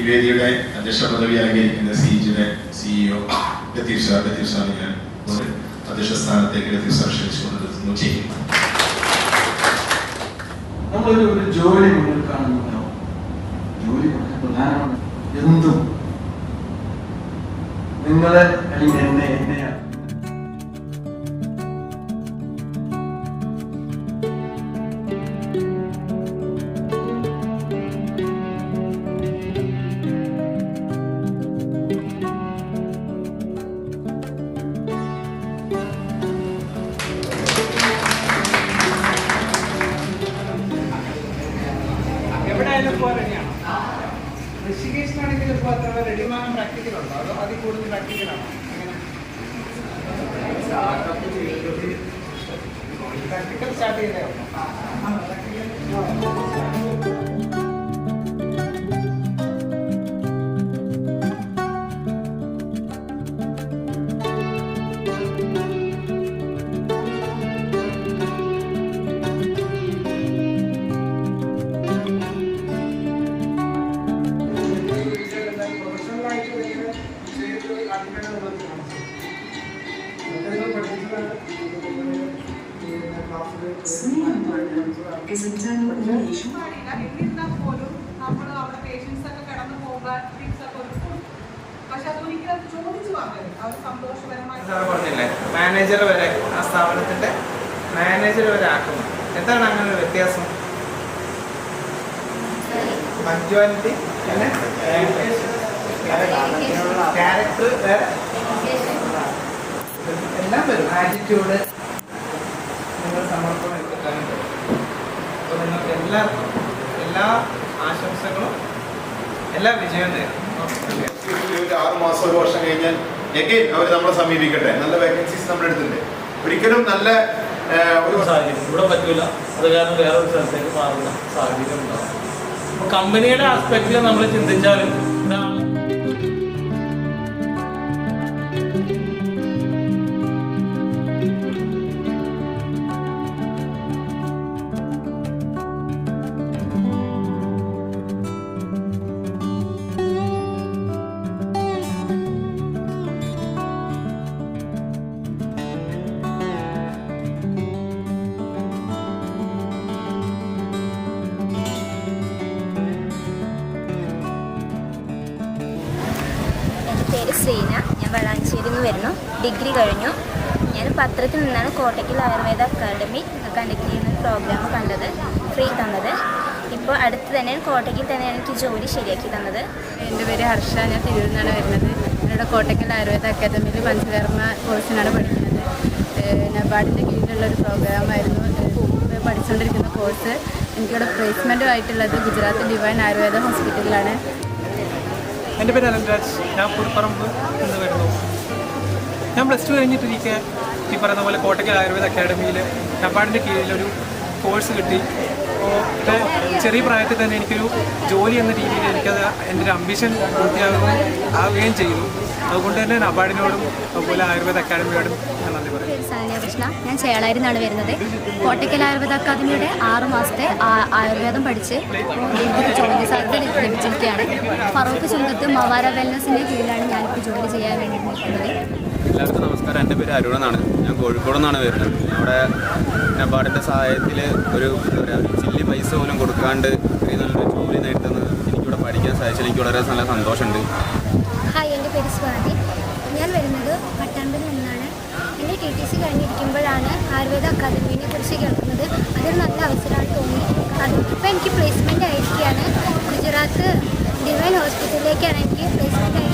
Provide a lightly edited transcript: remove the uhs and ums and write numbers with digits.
വേദിയുടെ അധ്യക്ഷ പദവി അലങ്കരിക്കുന്ന സിജിയുടെ CEO ലത്തീഫ് സാറിനെ ഞാൻ അധ്യക്ഷ സ്ഥാനത്തേക്ക് ലത്തീഫ് സാർ ക്ഷണിച്ചുകൊണ്ട് ചെയ്യുന്നു. നമ്മളൊരു ജോലി മുന്നിൽ കാണുന്നുണ്ടോ? ജോലി വളരെ പ്രധാനമാണ്. എന്തും നിങ്ങളെ അല്ലെങ്കിൽ എന്നെയാണ്. ഋഷികേശിനാണെങ്കിൽ ഇപ്പോൾ അത്ര റെഡിമാനം പ്രാക്ടിക്കലുണ്ടോ അതോ അതിൽ കൂടുതൽ പ്രാക്ടിക്കലാണോ? പ്രാക്ടിക്കൽ സ്റ്റാർട്ട് ചെയ്തേ ഉള്ളൂ. മാനേജർ വരെ ആ സ്ഥാപനത്തിന്റെ മാനേജർ വരെ ആക്കുന്നു. എന്താണ് അങ്ങനെ ഒരു വ്യത്യാസം? പഞ്ച്വാലിറ്റി ക്യാരക്ടർ വേറെ എല്ലാം വരും. ആറ്റിറ്റ്യൂഡ് നിങ്ങൾ സമർപ്പണം എടുക്കാൻ പറ്റും. അപ്പോൾ നിങ്ങൾക്ക് എല്ലാവർക്കും എല്ലാ ആശംസകളും എല്ലാ വിജയവും നേരും. 6 മാസം 1 വർഷം കഴിഞ്ഞാൽ അവർ നമ്മളെ സമീപിക്കട്ടെ. നല്ല വേക്കൻസീസ് നമ്മുടെ അടുത്തുണ്ട്. ഒരിക്കലും നല്ല ഒരു സാഹചര്യം ഇവിടെ പറ്റൂല, അത് കാരണം വേറെ ഒരു സ്ഥലത്തേക്ക് മാറുന്ന സാഹചര്യം ഉണ്ടാവും. അപ്പോൾ കമ്പനിയുടെ ആസ്പെക്റ്റിൽ നമ്മൾ ചിന്തിച്ചാലും പേര് ശ്രീന. ഞാൻ വളാഞ്ചേരിയിൽ നിന്ന് വരുന്നു. ഡിഗ്രി കഴിഞ്ഞു. ഞാൻ പത്രത്തിൽ നിന്നാണ് കോട്ടയ്ക്കൽ ആയുർവേദ അക്കാദമി കണ്ടക്ട് ചെയ്യുന്ന പ്രോഗ്രാം കണ്ടത്, ഫ്രീ തന്നത്. ഇപ്പോൾ അടുത്ത് തന്നെ കോട്ടയ്ക്കൽ തന്നെയാണ് എനിക്ക് ജോലി ശരിയാക്കി തന്നത്. എൻ്റെ പേര് ഹർഷ. ഞാൻ തിരൂരിൽ നിന്നാണ് വരുന്നത്. ഇവിടെ കോട്ടയ്ക്കൽ ആയുർവേദ അക്കാദമിയിൽ പഞ്ചകർമ്മ കോഴ്സിനാണ് പഠിക്കുന്നത്. നബാർഡിൻ്റെ കീഴിലുള്ളൊരു പ്രോഗ്രാമായിരുന്നു പഠിച്ചുകൊണ്ടിരിക്കുന്ന കോഴ്സ്. എനിക്കിവിടെ പ്ലേസ്മെൻറ്റും ആയിട്ടുള്ളത് ഗുജറാത്ത് ഡിവൈൻ ആയുർവേദ ഹോസ്പിറ്റലിലാണ്. എൻ്റെ പേര് അലൻരാജ്. ഞാൻ പുൽപ്പറമ്പ് നിന്ന് വരുന്നു. ഞാൻ +2 കഴിഞ്ഞിട്ടിരിക്കെ ഈ പറയുന്ന പോലെ കോട്ടയ്ക്കൽ ആയുർവേദ അക്കാദമിയിൽ നബാർഡിൻ്റെ കീഴിലൊരു കോഴ്സ് കിട്ടി. അപ്പോൾ ചെറിയ പ്രായത്തിൽ തന്നെ എനിക്കൊരു ജോലി എന്ന രീതിയിൽ എനിക്കത് എൻ്റെ ഒരു അംബിഷൻ പൂർത്തിയാവുകയും ചെയ്തു. അതുകൊണ്ട് തന്നെ നബാർഡിനോടും അതുപോലെ ആയുർവേദ അക്കാദമിയോടും ഞാൻ നന്ദി പറയും. കൃഷ്ണ. ഞാൻ ചേളാരിൽ നിന്നാണ് വരുന്നത്. കോട്ടയ്ക്കൽ ആയുർവേദ അക്കാദമിയുടെ 6 മാസത്തെ ആയുർവേദം പഠിച്ച് ജോലി സാധ്യത ലഭിച്ചിരിക്കുകയാണ്. ഫറൂഖ് ചുങ്കത്ത് മവാര വെൽനസിൻ്റെ കീഴിലാണ് ഞാനിപ്പോൾ ജോലി ചെയ്യാൻ വേണ്ടി നിൽക്കുന്നത്. എല്ലാവർക്കും നമസ്കാരം. എൻ്റെ പേര് അരുൺ എന്നാണ്. ഞാൻ കോഴിക്കോട് നിന്നാണ് വരുന്നത്. അവിടെ നബാർഡിൻ്റെ സഹായത്തിൽ ഒരു ചില്ലി പൈസ പോലും കൊടുക്കാണ്ട് ഇത്രയും നല്ലൊരു ജോലി നേടുന്നത് എനിക്കിവിടെ പഠിക്കാൻ സാധിച്ചാൽ എനിക്ക് വളരെ നല്ല സന്തോഷമുണ്ട്. ഹായ്, എൻ്റെ പേര് സ്വാതി. ഞാൻ വരുന്നത് പട്ടാമ്പിൽ നിന്നാണ്. എൻ്റെ TTC കഴിഞ്ഞിരിക്കുമ്പോഴാണ് ആയുർവേദ അക്കാദമിനെ കുറിച്ച് കേൾക്കുന്നത്. അതൊരു നല്ല അവസരമാണ് തോന്നി. അതിപ്പോൾ എനിക്ക് പ്ലേസ്മെൻ്റ് ആയിരിക്കുകയാണ്. ഗുജറാത്ത് ഡിവൈൻ ഹോസ്പിറ്റലിലേക്കാണ് എനിക്ക് പ്ലേസ്മെൻ്റ്